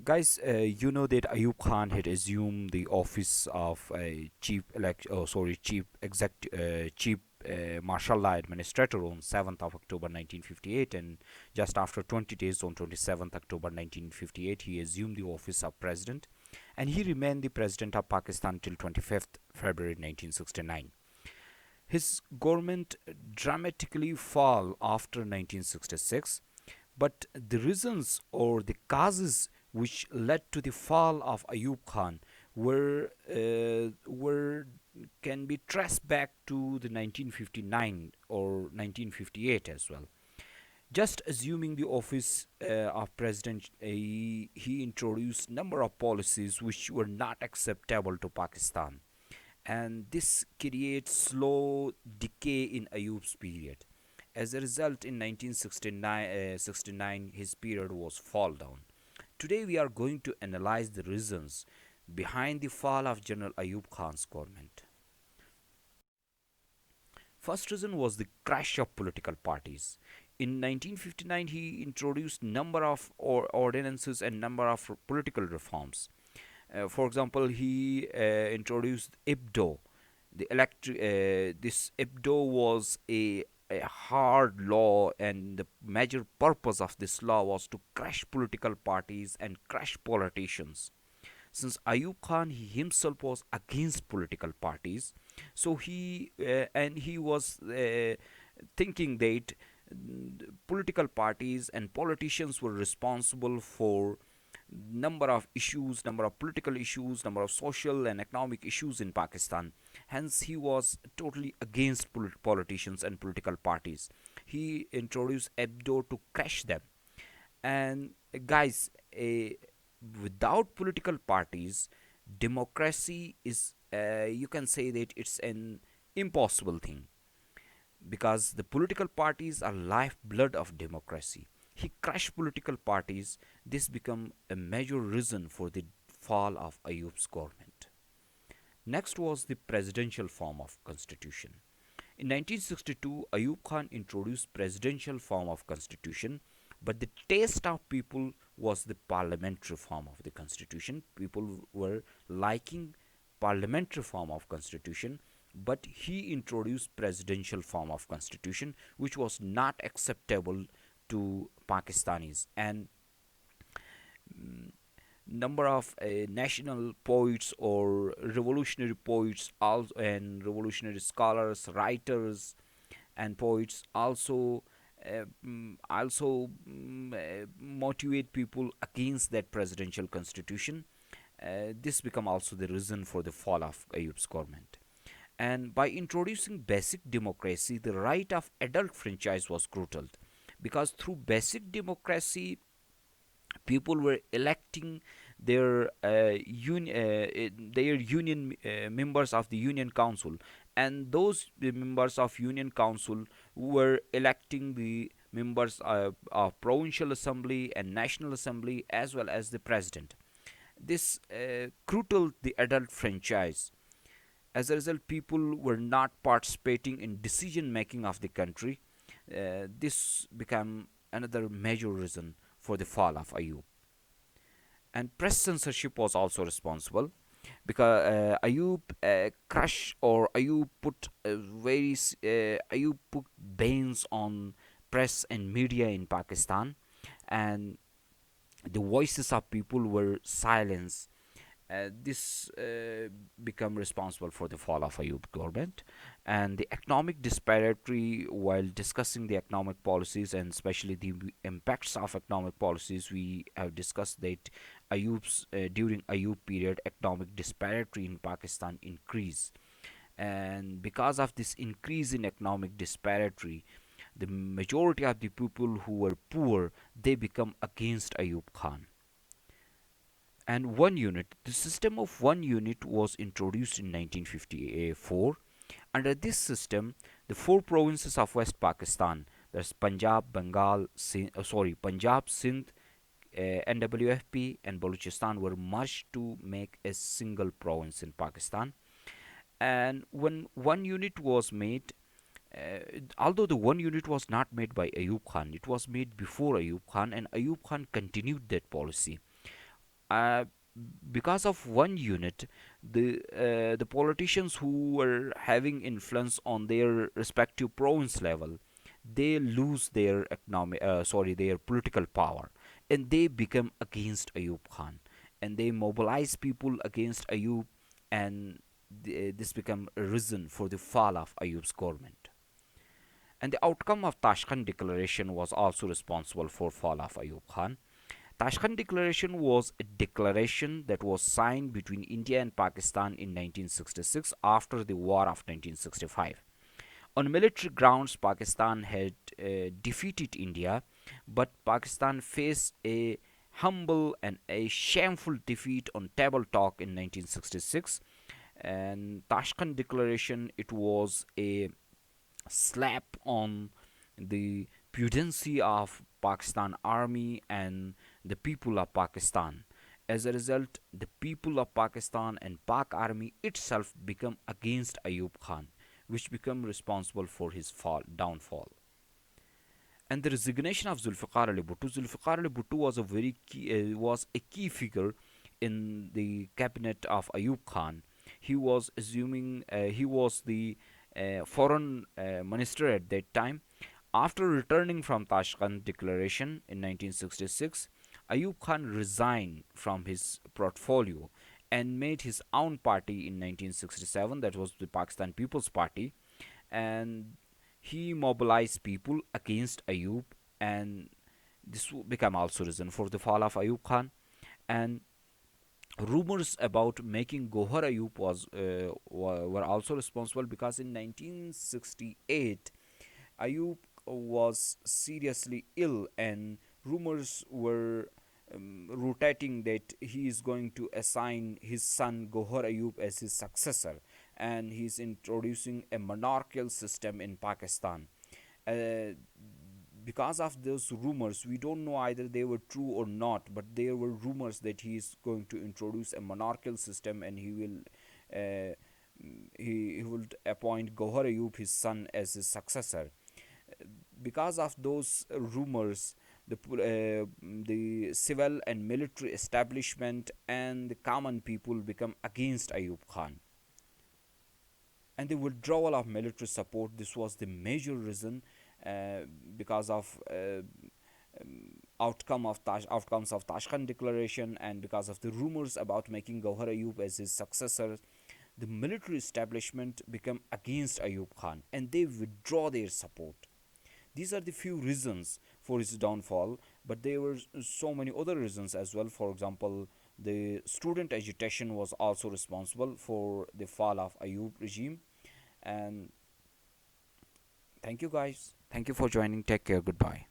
Guys, you know that Ayub Khan had assumed the office of a chief martial law administrator on 7th of October 1958, and just after 20 days, on 27th October 1958, he assumed the office of president, and he remained the president of Pakistan till 25th February 1969. His government dramatically fell after 1966, but the reasons or the causes which led to the fall of Ayub Khan were can be traced back to the 1959 or 1958 as well. Just assuming the office of president, he introduced number of policies which were not acceptable to Pakistan, and this creates slow decay in Ayub's period. As a result, in 1969, his period was fall down. Today, we are going to analyze the reasons behind the fall of General Ayub Khan's government. First reason was the crash of political parties. In 1959, he introduced number of ordinances and number of political reforms. For example, he introduced IBDO. This IBDO was a hard law, and the major purpose of this law was to crush political parties and crush politicians. Since Ayub Khan he himself was against political parties, so he was thinking that political parties and politicians were responsible for number of political issues, number of social and economic issues in Pakistan. Hence, he was totally against politicians and political parties. He introduced EBDO to crush them. And guys, without political parties, democracy is, you can say that it's an impossible thing, because the political parties are lifeblood of democracy. He crushed political parties. This became a major reason for the fall of Ayub's government. Next was the presidential form of constitution. In 1962, Ayub Khan introduced presidential form of constitution, but the taste of people was the parliamentary form of the constitution. People were liking parliamentary form of constitution, but he introduced presidential form of constitution, which was not acceptable to Pakistanis. And number of national poets or revolutionary poets also, and revolutionary scholars, writers, and poets motivate people against that presidential constitution. This become also the reason for the fall of Ayub's government. And by introducing basic democracy, the right of adult franchise was curtailed, because through basic democracy, people were electing their union members of the union council, and those members of union council were electing the members of provincial assembly and national assembly, as well as the president. This curtailed the adult franchise. As a result, people were not participating in decision making of the country. This became another major reason for the fall of Ayub. And press censorship was also responsible, because Ayub put bans on press and media in Pakistan, and the voices of people were silenced. This become responsible for the fall of Ayub government. And the economic disparity, while discussing the economic policies and especially the impacts of economic policies, we have discussed that during Ayub period, economic disparity in Pakistan increased, and because of this increase in economic disparity, the majority of the people who were poor, they become against Ayub Khan. And one unit, the system of one unit was introduced in 1954. Under this system, the four provinces of West Pakistan, that's Punjab, Sindh, NWFP, and Balochistan, were merged to make a single province in Pakistan. And when one unit was made, although the one unit was not made by Ayub Khan, it was made before Ayub Khan, and Ayub Khan continued that policy. uh, because of one unit, the politicians who were having influence on their respective province level, they lose their their political power, and they become against Ayub Khan, and they mobilize people against Ayub, and this become a reason for the fall of Ayub's government. And the outcome of Tashkent Declaration was also responsible for fall of Ayub Khan. Tashkent Declaration was a declaration that was signed between India and Pakistan in 1966 after the War of 1965. On military grounds, Pakistan had defeated India, but Pakistan faced a humble and a shameful defeat on table talk in 1966. And Tashkent Declaration, it was a slap on the pudency of Pakistan army and the people of Pakistan. As a result, the people of Pakistan and Pak army itself become against Ayub Khan, which become responsible for his downfall. And the resignation of Zulfiqar Ali Bhutto. Zulfiqar Ali Bhutto was was a key figure in the cabinet of Ayub Khan. He was the foreign minister at that time. After returning from Tashkent Declaration in 1966, Ayub Khan resigned from his portfolio and made his own party in 1967, that was the Pakistan People's Party, and he mobilized people against Ayub, and this became also reason for the fall of Ayub Khan. And rumors about making Gohar Ayub were also responsible, because in 1968 Ayub was seriously ill, and rumors were rotating that he is going to assign his son Gohar Ayub as his successor, and he is introducing a monarchical system in Pakistan. Uh, because of those rumors, we don't know either they were true or not, but there were rumors that he is going to introduce a monarchical system, and uh, he will appoint Gohar Ayub, his son, as his successor. Because of those rumors, the civil and military establishment and the common people become against Ayub Khan. And the withdrawal of military support, this was the major reason, uh, because of outcomes of Tashkent Declaration, and because of the rumors about making Gauhar Ayub as his successor. The military establishment become against Ayub Khan, and they withdraw their support. These are the few reasons for his downfall, but there were so many other reasons as well. For example, the student agitation was also responsible for the fall of Ayub regime. And thank you guys. Thank you for joining. Take care. Goodbye.